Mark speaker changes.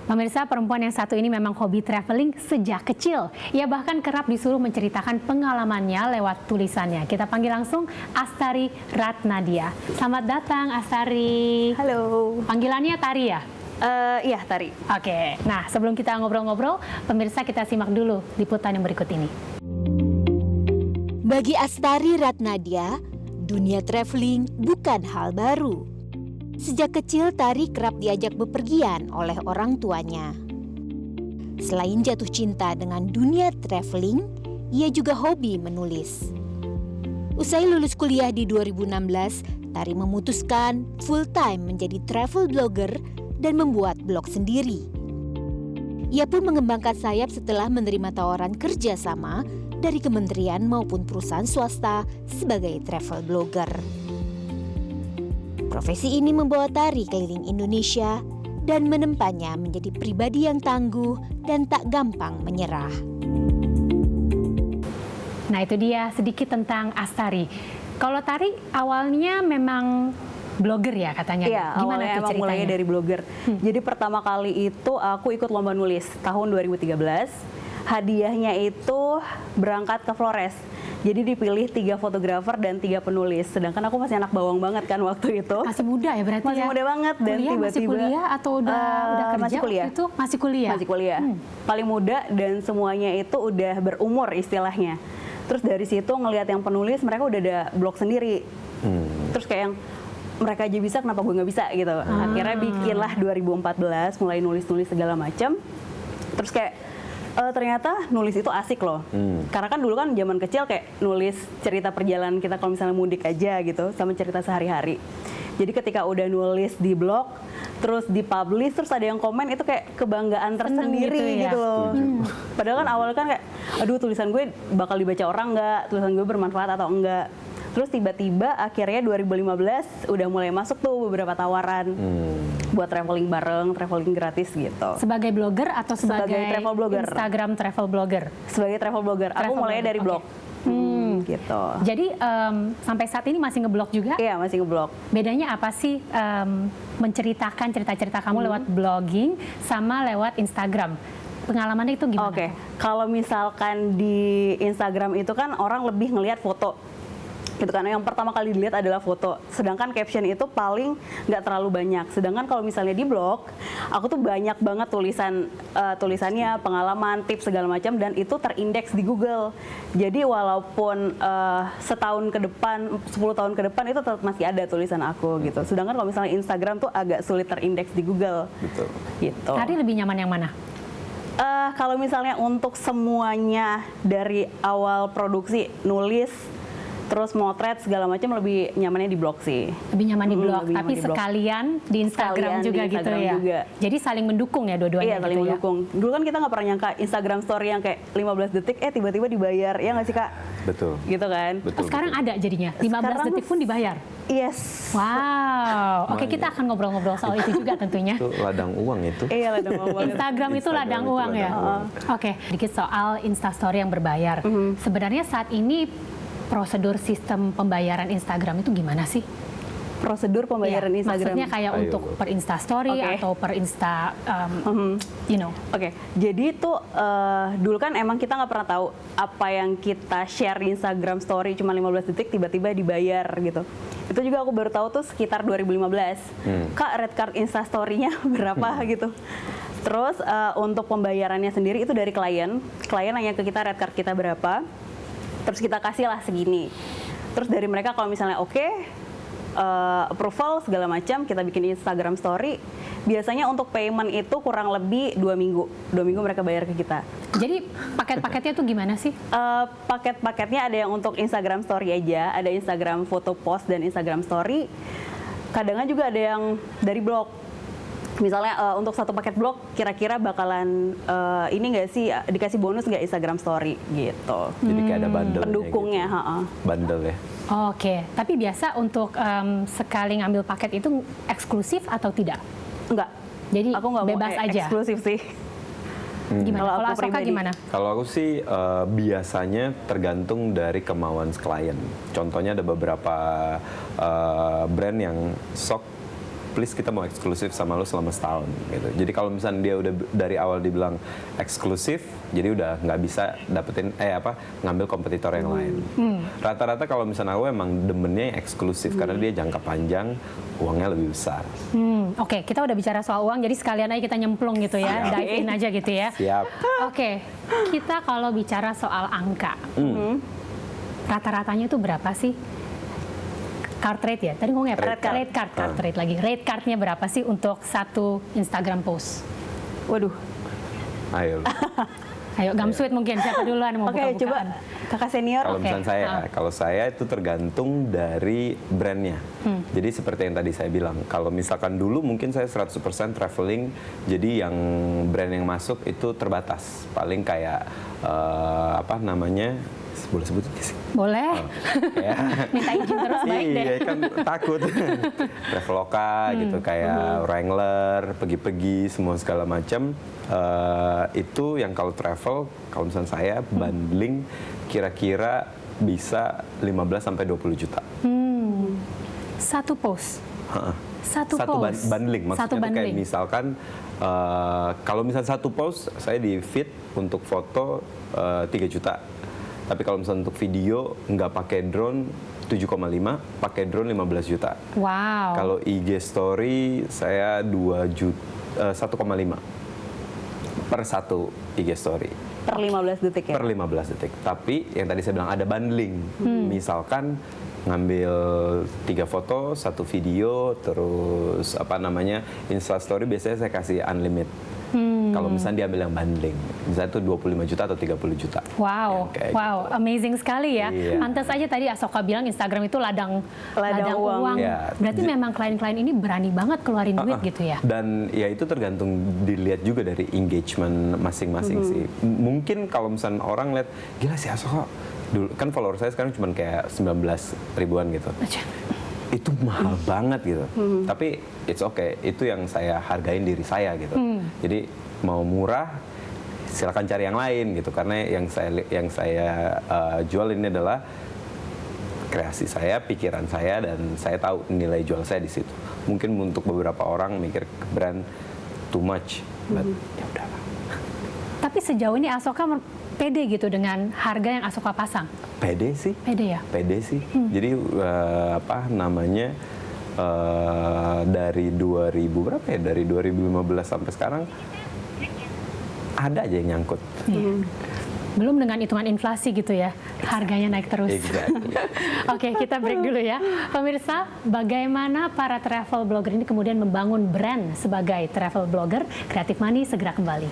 Speaker 1: Pemirsa, perempuan yang satu ini memang hobi traveling sejak kecil. Ia bahkan kerap disuruh menceritakan pengalamannya lewat tulisannya. Kita panggil langsung Astari Ratnadia. Selamat datang, Astari.
Speaker 2: Halo.
Speaker 1: Panggilannya Tari ya?
Speaker 2: Iya, Tari.
Speaker 1: Oke, nah sebelum kita ngobrol-ngobrol, pemirsa kita simak dulu liputan yang berikut ini.
Speaker 3: Bagi Astari Ratnadia, dunia traveling bukan hal baru. Sejak kecil, Tari kerap diajak bepergian oleh orang tuanya. Selain jatuh cinta dengan dunia traveling, ia juga hobi menulis. Usai lulus kuliah di 2016, Tari memutuskan full-time menjadi travel blogger dan membuat blog sendiri. Ia pun mengembangkan sayap setelah menerima tawaran kerjasama dari kementerian maupun perusahaan swasta sebagai travel blogger. Profesi ini membawa Tari keliling Indonesia dan menempannya menjadi pribadi yang tangguh dan tak gampang menyerah.
Speaker 1: Nah itu dia sedikit tentang Astari. Kalau Tari awalnya memang blogger ya katanya?
Speaker 2: Iya,
Speaker 1: Gimana
Speaker 2: awalnya
Speaker 1: tuh
Speaker 2: emang
Speaker 1: ceritanya?
Speaker 2: mulainya dari blogger. Jadi pertama kali itu aku ikut lomba nulis tahun 2013. Hadiahnya itu berangkat ke Flores. Jadi dipilih 3 fotografer dan 3 penulis. Sedangkan aku masih anak bawang banget kan waktu itu.
Speaker 1: Masih muda ya berarti
Speaker 2: Masih
Speaker 1: ya?
Speaker 2: muda banget dan
Speaker 1: Kuliah,
Speaker 2: tiba-tiba
Speaker 1: masih kuliah atau udah kerja
Speaker 2: masih kuliah.
Speaker 1: waktu itu? Masih kuliah?
Speaker 2: Masih kuliah. Paling muda dan semuanya itu udah berumur istilahnya. Terus dari situ ngelihat yang penulis, mereka udah ada blog sendiri. Terus kayak yang mereka aja bisa, kenapa gue nggak bisa gitu. Akhirnya bikinlah 2014, mulai nulis-nulis segala macam. Terus kayak ternyata nulis itu asik loh. Karena kan dulu kan zaman kecil kayak nulis cerita perjalanan kita kalau misalnya mudik aja gitu, sama cerita sehari-hari. Jadi ketika udah nulis di blog, terus dipublish, terus ada yang komen, itu kayak kebanggaan tersendiri gitu loh. Padahal kan awalnya kan kayak, aduh tulisan gue bakal dibaca orang nggak, tulisan gue bermanfaat atau enggak. Terus tiba-tiba akhirnya 2015 udah mulai masuk tuh beberapa tawaran buat traveling bareng, traveling gratis gitu.
Speaker 1: Sebagai blogger atau sebagai
Speaker 2: travel blogger.
Speaker 1: Instagram travel blogger?
Speaker 2: Sebagai travel blogger. Aku mulainya dari blog. Gitu.
Speaker 1: Jadi sampai saat ini masih ngeblog juga?
Speaker 2: Iya, masih ngeblog.
Speaker 1: Bedanya apa sih menceritakan cerita-cerita kamu lewat blogging sama lewat Instagram? Pengalamannya itu gimana?
Speaker 2: Oke, kalau misalkan di Instagram itu kan orang lebih ngelihat foto. Gitu kan, yang pertama kali dilihat adalah foto, sedangkan caption itu paling nggak terlalu banyak. Sedangkan kalau misalnya di blog, aku tuh banyak banget tulisannya, pengalaman, tips segala macam, dan itu terindeks di Google. Jadi walaupun setahun ke depan, 10 tahun ke depan itu tetap masih ada tulisan aku gitu. Sedangkan kalau misalnya Instagram tuh agak sulit terindeks di Google.
Speaker 4: Betul.
Speaker 2: Gitu.
Speaker 1: Tadi lebih nyaman yang mana?
Speaker 2: Kalau misalnya untuk semuanya dari awal produksi, nulis, terus motret segala macam, lebih nyamannya di blog sih.
Speaker 1: Lebih nyaman di blog,
Speaker 2: lebih
Speaker 1: tapi
Speaker 2: nyaman di blog.
Speaker 1: sekalian di Instagram
Speaker 2: Sekalian
Speaker 1: juga
Speaker 2: di
Speaker 1: gitu
Speaker 2: Instagram
Speaker 1: ya?
Speaker 2: juga.
Speaker 1: Jadi saling mendukung ya dua-duanya
Speaker 2: Iya, saling
Speaker 1: gitu
Speaker 2: mendukung. Dulu kan kita nggak pernah nyangka Instagram story yang kayak 15 detik, tiba-tiba dibayar. Ya nggak sih, Kak?
Speaker 4: Betul.
Speaker 2: Gitu kan?
Speaker 1: ya? Sekarang ada jadinya, 15
Speaker 2: Sekarang
Speaker 1: detik pun dibayar?
Speaker 2: Yes.
Speaker 1: Wow, oke,
Speaker 4: Lumayan.
Speaker 1: kita akan ngobrol-ngobrol soal itu juga tentunya.
Speaker 4: Itu ladang uang itu.
Speaker 2: Iya, ladang uang banget.
Speaker 1: Instagram itu
Speaker 4: Instagram
Speaker 1: ladang
Speaker 4: itu
Speaker 1: uang ya?
Speaker 4: ladang uang.
Speaker 1: Oke, sedikit soal Instastory yang berbayar. Sebenarnya saat ini prosedur sistem pembayaran Instagram itu gimana sih?
Speaker 2: Prosedur pembayaran
Speaker 1: Iya,
Speaker 2: Instagram.
Speaker 1: maksudnya kayak
Speaker 4: Ayo.
Speaker 1: untuk per Instastory
Speaker 2: Oke.
Speaker 1: atau per Insta,
Speaker 2: Oke, jadi tuh dulu kan emang kita nggak pernah tahu apa yang kita share di Instagram Story cuma 15 detik tiba-tiba dibayar gitu. Itu juga aku baru tahu tuh sekitar 2015. Kak, red card Insta Story-nya berapa gitu. Terus untuk pembayarannya sendiri itu dari klien. Klien nanya ke kita red card kita berapa. Terus kita kasih lah segini. Terus dari mereka kalau misalnya oke, approval segala macam, kita bikin Instagram Story. Biasanya untuk payment itu kurang lebih 2 minggu. 2 minggu mereka bayar ke kita.
Speaker 1: Jadi paket-paketnya tuh gimana sih?
Speaker 2: Paket-paketnya ada yang untuk Instagram Story aja, ada Instagram foto post dan Instagram Story. Kadang juga ada yang dari blog. Misalnya untuk satu paket blog kira-kira bakalan ini nggak sih dikasih bonus nggak Instagram Story gitu.
Speaker 4: Jadi kayak ada bundle.
Speaker 2: Pendukungnya,
Speaker 4: Bundle ya.
Speaker 1: Oke, tapi biasa untuk sekali ngambil paket itu eksklusif atau tidak?
Speaker 2: Enggak.
Speaker 1: Jadi
Speaker 2: Aku nggak
Speaker 1: bebas
Speaker 2: mau
Speaker 1: aja.
Speaker 2: eksklusif sih.
Speaker 1: Gimana?
Speaker 2: Kalau
Speaker 1: Kalau
Speaker 2: aku
Speaker 1: Asoka
Speaker 2: pribadi.
Speaker 1: gimana?
Speaker 4: Kalau aku sih biasanya tergantung dari kemauan klien. Contohnya ada beberapa brand yang sok please kita mau eksklusif sama lo selama setahun gitu. Jadi kalau misalnya dia udah dari awal dibilang eksklusif, jadi udah nggak bisa dapetin ngambil kompetitor yang lain. Rata-rata kalau misalnya aku emang demennya yang eksklusif karena dia jangka panjang, uangnya lebih besar.
Speaker 1: Oke, kita udah bicara soal uang, jadi sekalian aja kita nyemplung gitu ya, dive in aja gitu ya.
Speaker 4: Siap.
Speaker 1: Oke, kita kalau bicara soal angka, rata-ratanya itu berapa sih? Card rate ya? Tadi ngomongnya apa?
Speaker 4: Rate card.
Speaker 1: Card rate lagi. Rate cardnya berapa sih untuk satu Instagram post?
Speaker 2: Waduh.
Speaker 4: Ayo.
Speaker 1: Ayo, Gamsweet mungkin siapa duluan mau
Speaker 2: Oke,
Speaker 1: buka-bukaan?
Speaker 2: coba kakak senior.
Speaker 4: Kalau misalnya kalau saya itu tergantung dari brandnya. Jadi seperti yang tadi saya bilang, kalau misalkan dulu mungkin saya 100% traveling, jadi yang brand yang masuk itu terbatas. Paling kayak boleh sebut sih?
Speaker 1: Boleh.
Speaker 4: Ya.
Speaker 1: Minta izin terus, baik deh.
Speaker 4: Iya kan takut. Traveloka gitu kayak Wrangler, pergi-pergi semua segala macam. Itu yang kalau travel, kalau misalnya saya bundling kira-kira bisa 15 sampai 20 juta.
Speaker 1: Satu post. Satu post.
Speaker 4: Bundling maksudnya
Speaker 1: Satu
Speaker 4: tuh kayak
Speaker 1: bundling.
Speaker 4: misalkan kalau misalnya satu post saya di feed untuk foto 3 juta. Tapi kalau misalnya untuk video nggak pakai drone 7,5, pakai drone 15 juta.
Speaker 1: Wow.
Speaker 4: Kalau IG story saya 1,5 per satu IG story.
Speaker 2: Per 15 detik ya?
Speaker 4: Per 15 detik. Tapi yang tadi saya bilang ada bundling. Misalkan ngambil 3 foto, 1 video, terus Instastory biasanya saya kasih unlimited. Kalau misalnya diambil yang bundling, misalnya itu 25 juta atau 30 juta.
Speaker 1: Wow,
Speaker 4: Yang kayak
Speaker 1: wow,
Speaker 4: gitu.
Speaker 1: amazing sekali ya.
Speaker 4: Iya.
Speaker 1: Pantas aja tadi Asoka bilang Instagram itu ladang uang.
Speaker 4: Ya,
Speaker 1: Berarti memang klien-klien ini berani banget keluarin duit gitu ya?
Speaker 4: Dan ya itu tergantung dilihat juga dari engagement masing-masing sih. Mungkin kalau misalnya orang lihat, gila sih Asoka, dulu kan follower saya sekarang cuma kayak 19 ribuan gitu. Itu mahal banget gitu. Tapi it's okay, itu yang saya hargain diri saya gitu. Jadi mau murah silakan cari yang lain gitu, karena yang saya jual ini adalah kreasi saya, pikiran saya, dan saya tahu nilai jual saya di situ. Mungkin untuk beberapa orang mikir brand too much, but ya udahlah.
Speaker 1: Tapi sejauh ini Asoka pede gitu dengan harga yang Asoka pasang?
Speaker 4: Pede sih.
Speaker 1: Pede ya?
Speaker 4: Pede sih. Jadi dari 2000 berapa ya? Dari 2015 sampai sekarang ada aja yang nyangkut.
Speaker 1: Belum dengan hitungan inflasi gitu ya, harganya naik terus.
Speaker 4: Exactly.
Speaker 1: Oke, kita break dulu ya. Pemirsa, bagaimana para travel blogger ini kemudian membangun brand sebagai travel blogger? Creative Money segera kembali.